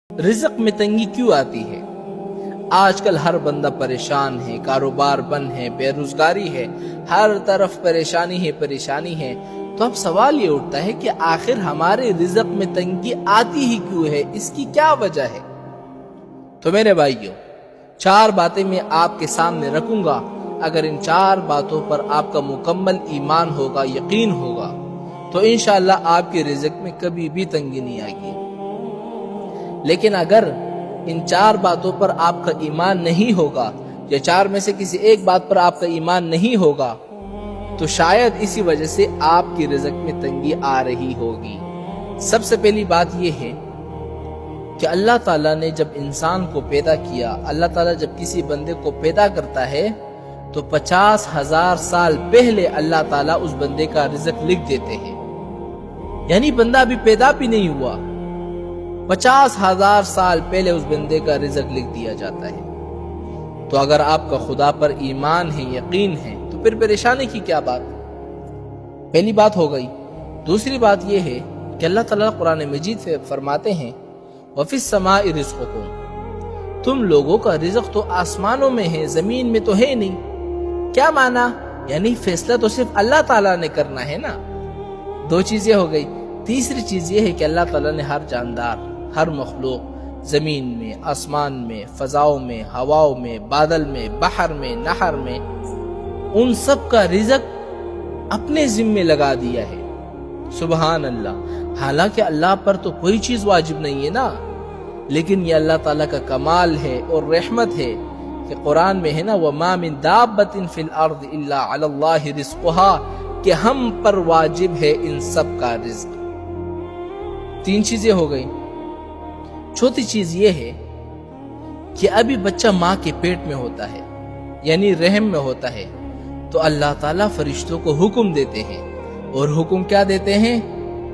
رزق میں تنگی کیوں آتی ہے؟ آج کل ہر بندہ پریشان ہے، کاروبار بند ہے، بے روزگاری ہے، ہر طرف پریشانی ہے پریشانی ہے۔ تو اب سوال یہ اٹھتا ہے کہ آخر ہمارے رزق میں تنگی آتی ہی کیوں ہے؟ اس کی کیا وجہ ہے؟ تو میرے بھائیوں، 4 باتیں میں آپ کے سامنے رکھوں گا۔ اگر ان 4 باتوں پر آپ کا مکمل ایمان ہوگا، یقین ہوگا، تو انشاءاللہ آپ کے رزق میں کبھی بھی تنگی نہیں آئے گی۔ لیکن اگر ان 4 باتوں پر آپ کا ایمان نہیں ہوگا، یا 4 میں سے کسی ایک بات پر آپ کا ایمان نہیں ہوگا، تو شاید اسی وجہ سے آپ کی رزق میں تنگی آ رہی ہوگی۔ سب سے پہلی بات یہ ہے کہ اللہ تعالیٰ نے جب انسان کو پیدا کیا، اللہ تعالیٰ جب کسی بندے کو پیدا کرتا ہے تو 50,000 سال پہلے اللہ تعالیٰ اس بندے کا رزق لکھ دیتے ہیں۔ یعنی بندہ ابھی پیدا بھی نہیں ہوا، 50,000 سال پہلے اس بندے کا رزق لکھ دیا جاتا ہے۔ تو اگر آپ کا خدا پر ایمان ہے، یقین ہے، تو پھر پریشانی کی کیا بات؟ پہلی بات ہو گئی۔ دوسری بات یہ ہے کہ اللہ تعالیٰ قرآن مجید سے فرماتے ہیں وَفِي السَّمَاءِ رِزْقُكُمْ، تم لوگوں کا رزق تو آسمانوں میں ہے، زمین میں تو ہے نہیں۔ کیا معنی؟ یعنی فیصلہ تو صرف اللہ تعالیٰ نے کرنا ہے نا۔ 2 چیزیں ہو گئی۔ تیسری چیز یہ ہے کہ اللہ تعالیٰ نے ہر جاندار، ہر مخلوق، زمین میں، آسمان میں، فضاؤں میں، ہواؤں میں، بادل میں، بحر میں، نہر میں، ان سب کا رزق اپنے ذمے لگا دیا ہے۔ سبحان اللہ۔ حالانکہ اللہ پر تو کوئی چیز واجب نہیں ہے نا، لیکن یہ اللہ تعالیٰ کا کمال ہے اور رحمت ہے کہ قرآن میں ہے نا وَمَا مِن دَابَّةٍ فِي الْأَرْضِ إِلَّا عَلَى اللَّهِ رِزْقُهَا، کہ ہم پر واجب ہے ان سب کا رزق۔ 3 چیزیں ہو گئی۔ چوتھی چیز یہ ہے کہ ابھی بچہ ماں کے پیٹ میں ہوتا ہے، یعنی رحم میں ہوتا ہے، تو اللہ تعالیٰ فرشتوں کو حکم دیتے ہیں، اور حکم کیا دیتے ہیں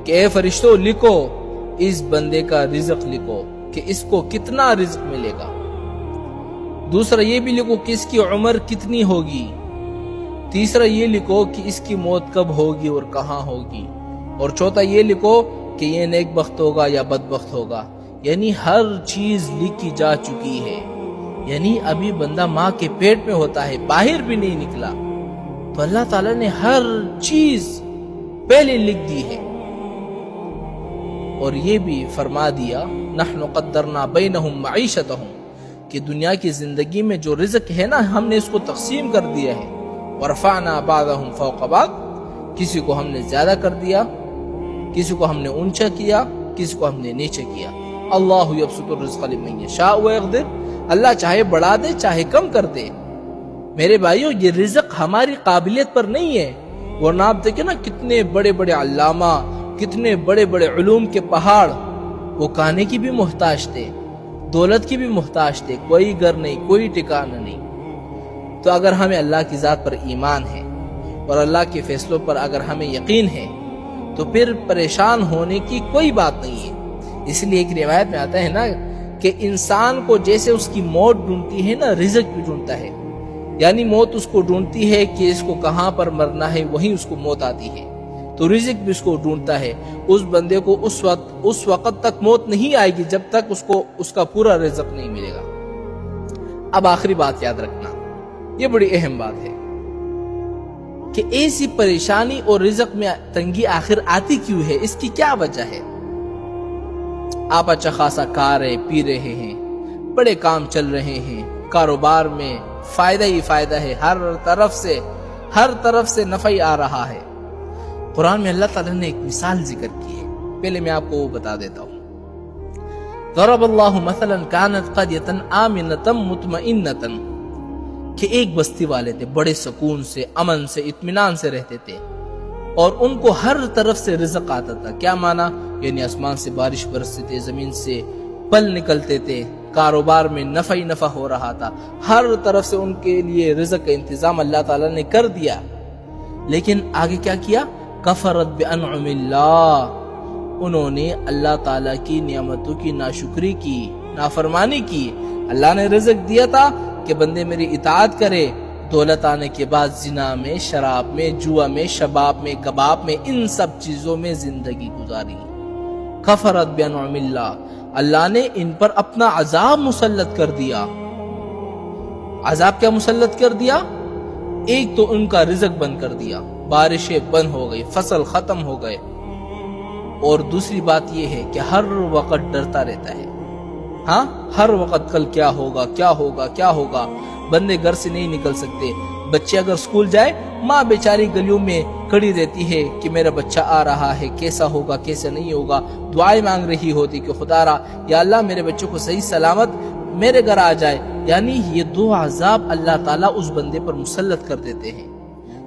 کہ اے فرشتوں لکھو، اس بندے کا رزق لکھو کہ اس کو کتنا رزق ملے گا۔ دوسرا یہ بھی لکھو کہ اس کی عمر کتنی ہوگی۔ تیسرا یہ لکھو کہ اس کی موت کب ہوگی اور کہاں ہوگی۔ اور چوتھا یہ لکھو کہ یہ نیک بخت ہوگا یا بدبخت ہوگا۔ یعنی ہر چیز لکھی جا چکی ہے۔ یعنی ابھی بندہ ماں کے پیٹ میں ہوتا ہے، باہر بھی نہیں نکلا، تو اللہ تعالیٰ نے ہر چیز پہلے لکھ دی ہے۔ اور یہ بھی فرما دیا نحن قدرنا بینہم معیشتہم، کہ دنیا کی زندگی میں جو رزق ہے نا، ہم نے اس کو تقسیم کر دیا ہے۔ ورفعنا بعضہم فوق بعض، کسی کو ہم نے زیادہ کر دیا، کسی کو ہم نے اونچا کیا، کسی کو ہم نے نیچے کیا۔ اللہ یبسط الرزق لمن یشاء ویقدر، اللہ چاہے بڑھا دے چاہے کم کر دے۔ میرے بھائیو، یہ رزق ہماری قابلیت پر نہیں ہے، ورنہ آپ دیکھیں نا کتنے بڑے بڑے علامہ، کتنے بڑے بڑے علوم کے پہاڑ، وہ کھانے کی بھی محتاج تھے، دولت کی بھی محتاج تھے، کوئی گھر نہیں، کوئی ٹھکانہ نہیں۔ تو اگر ہمیں اللہ کی ذات پر ایمان ہے اور اللہ کے فیصلوں پر اگر ہمیں یقین ہے، تو پھر پریشان ہونے کی کوئی بات نہیں ہے۔ اس لیے ایک روایت میں آتا ہے نا کہ انسان کو جیسے اس کی موت ڈھونڈتی ہے نا، رزق بھی ڈھونڈتا ہے۔ یعنی موت اس کو ڈھونڈتی ہے کہ اس کو کہاں پر مرنا ہے، وہیں اس کو موت آتی ہے، تو رزق بھی اس کو ڈھونڈتا ہے۔ اس بندے کو اس وقت تک موت نہیں آئے گی جب تک اس کو اس کا پورا رزق نہیں ملے گا۔ اب آخری بات یاد رکھنا، یہ بڑی اہم بات ہے کہ ایسی پریشانی اور رزق میں تنگی آخر آتی کیوں ہے؟ اس کی کیا وجہ ہے؟ آپ اچھا خاصا کھا رہے پی رہے ہیں، بڑے کام چل رہے ہیں، کاروبار میں فائدہ ہی فائدہ ہے، ہر طرف سے نفع ہی آ رہا ہے۔ قرآن میں اللہ تعالیٰ نے ایک مثال ذکر کی ہے، پہلے میں آپ کو وہ بتا دیتا ہوں۔ ضرب اللہ مثلا كانت قرية آمنة مطمئنة، کہ ایک بستی والے تھے، بڑے سکون سے، امن سے، اطمینان سے رہتے تھے، اور ان کو ہر طرف سے رزق آتا تھا۔ کیا معنی؟ یعنی آسمان سے بارش برستے تھے، زمین سے پھل نکلتے تھے، کاروبار میں نفع ہی نفع ہو رہا تھا، ہر طرف سے ان کے لیے رزق کا انتظام اللہ تعالیٰ نے کر دیا۔ لیکن آگے کیا کیا؟ کفرت بانعم اللہ، انہوں نے اللہ تعالیٰ کی نعمتوں کی ناشکری کی، نافرمانی کی۔ اللہ نے رزق دیا تھا کہ بندے میری اطاعت کرے، دولت آنے کے بعد زنا میں، شراب میں، جوا میں، شباب میں، کباب میں، ان سب چیزوں میں زندگی گزاری۔ کفرت بانعم اللہ، اللہ نے ان پر اپنا عذاب مسلط کر دیا۔ عذاب کیا مسلط کر دیا؟ ایک تو ان کا رزق بند کر دیا، بارشیں بند ہو گئی، فصل ختم ہو گئے، اور دوسری بات یہ ہے کہ ہر وقت ڈرتا رہتا ہے۔ ہاں، ہر وقت کل کیا ہوگا کیا ہوگا کیا ہوگا، بندے گھر سے نہیں نکل سکتے۔ بچے اگر سکول جائے، ماں بیچاری گلیوں میں کھڑی رہتی ہے کہ میرا بچہ آ رہا ہے، کیسا ہوگا کیسا نہیں ہوگا، دعائیں مانگ رہی ہوتی کہ خدا را یا اللہ میرے بچوں کو صحیح سلامت میرے گھر آ جائے۔ یعنی یہ دو عذاب اللہ تعالیٰ اس بندے پر مسلط کر دیتے ہیں۔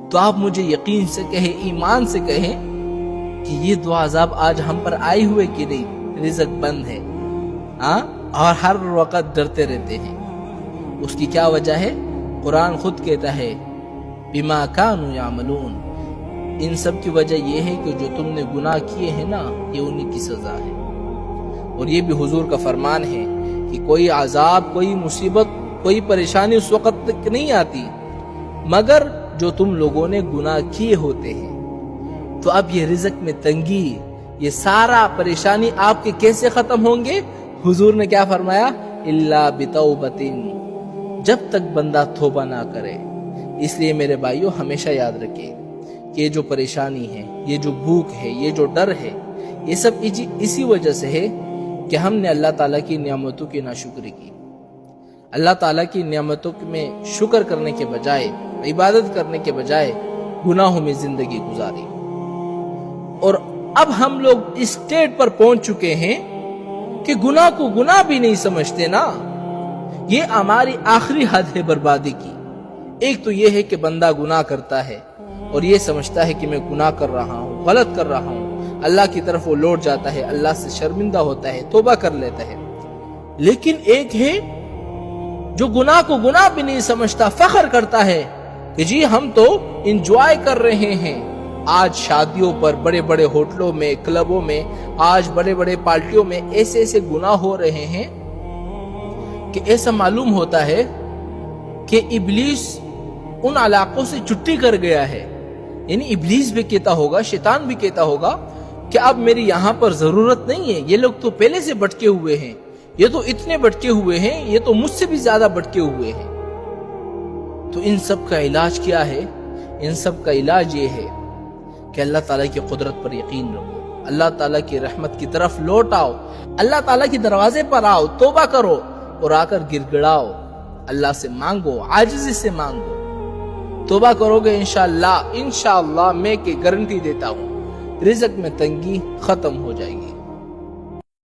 تو آپ مجھے یقین سے کہیں، ایمان سے کہیں کہ یہ دو عذاب آج ہم پر آئے ہوئے کہ نہیں؟ رزق بند ہے، ہاں، اور ہر وقت ڈرتے رہتے ہیں۔ اس کی کیا وجہ ہے؟ قرآن خود کہتا ہے بما کانوا یعملون، ان سب کی وجہ یہ ہے کہ جو تم نے گناہ کیے ہیں نا، یہ انہی کی سزا ہے۔ اور یہ بھی حضور کا فرمان ہے کہ کوئی عذاب، کوئی مصیبت، کوئی پریشانی اس وقت تک نہیں آتی مگر جو تم لوگوں نے گناہ کیے ہوتے ہیں۔ تو اب یہ رزق میں تنگی، یہ سارا پریشانی آپ کے کیسے ختم ہوں گے؟ حضور نے کیا فرمایا؟ الا بتوبۃ، جب تک بندہ توبہ نہ کرے۔ اس لیے میرے بھائیوں، ہمیشہ یاد رکھیں کہ یہ جو پریشانی ہے، یہ جو بھوک ہے، یہ جو ڈر ہے، یہ سب اسی وجہ سے ہے کہ ہم نے اللہ تعالیٰ کی نعمتوں کی ناشکری کی۔ اللہ تعالیٰ کی نعمتوں میں شکر کرنے کے بجائے، عبادت کرنے کے بجائے گناہوں میں زندگی گزاری۔ اور اب ہم لوگ اس اسٹیٹ پر پہنچ چکے ہیں کہ گناہ کو گناہ بھی نہیں سمجھتے نا۔ یہ ہماری آخری حد ہے بربادی کی۔ ایک تو یہ ہے کہ بندہ گناہ کرتا ہے اور یہ سمجھتا ہے کہ میں گناہ کر رہا ہوں، غلط کر رہا ہوں، اللہ کی طرف وہ لوٹ جاتا ہے، اللہ سے شرمندہ ہوتا ہے، توبہ کر لیتا ہے۔ لیکن ایک ہے جو گناہ کو گناہ بھی نہیں سمجھتا، فخر کرتا ہے کہ جی ہم تو انجوائے کر رہے ہیں۔ آج شادیوں پر، بڑے بڑے ہوٹلوں میں، کلبوں میں، آج بڑے بڑے پارٹیوں میں ایسے ایسے گناہ ہو رہے ہیں کہ ایسا معلوم ہوتا ہے کہ ابلیس ان علاقوں سے چھٹی کر گیا ہے۔ یعنی ابلیس بھی کہتا ہوگا، شیطان بھی کہتا ہوگا کہ اب میری یہاں پر ضرورت نہیں ہے، یہ لوگ تو پہلے سے بھٹکے ہوئے ہیں، یہ تو اتنے بھٹکے ہوئے ہیں، یہ تو مجھ سے بھی زیادہ بھٹکے ہوئے ہیں۔ تو ان سب کا علاج کیا ہے؟ ان سب کا علاج یہ ہے کہ اللہ تعالیٰ کی قدرت پر یقین رکھو، اللہ تعالیٰ کی رحمت کی طرف لوٹ آؤ، اللہ تعالیٰ کے دروازے پر آؤ، توبہ کرو اور آ کر گر گڑاؤ، اللہ سے مانگو، عاجزی سے مانگو۔ توبہ کرو گے انشاءاللہ میں کہ گارنٹی دیتا ہوں رزق میں تنگی ختم ہو جائے گی۔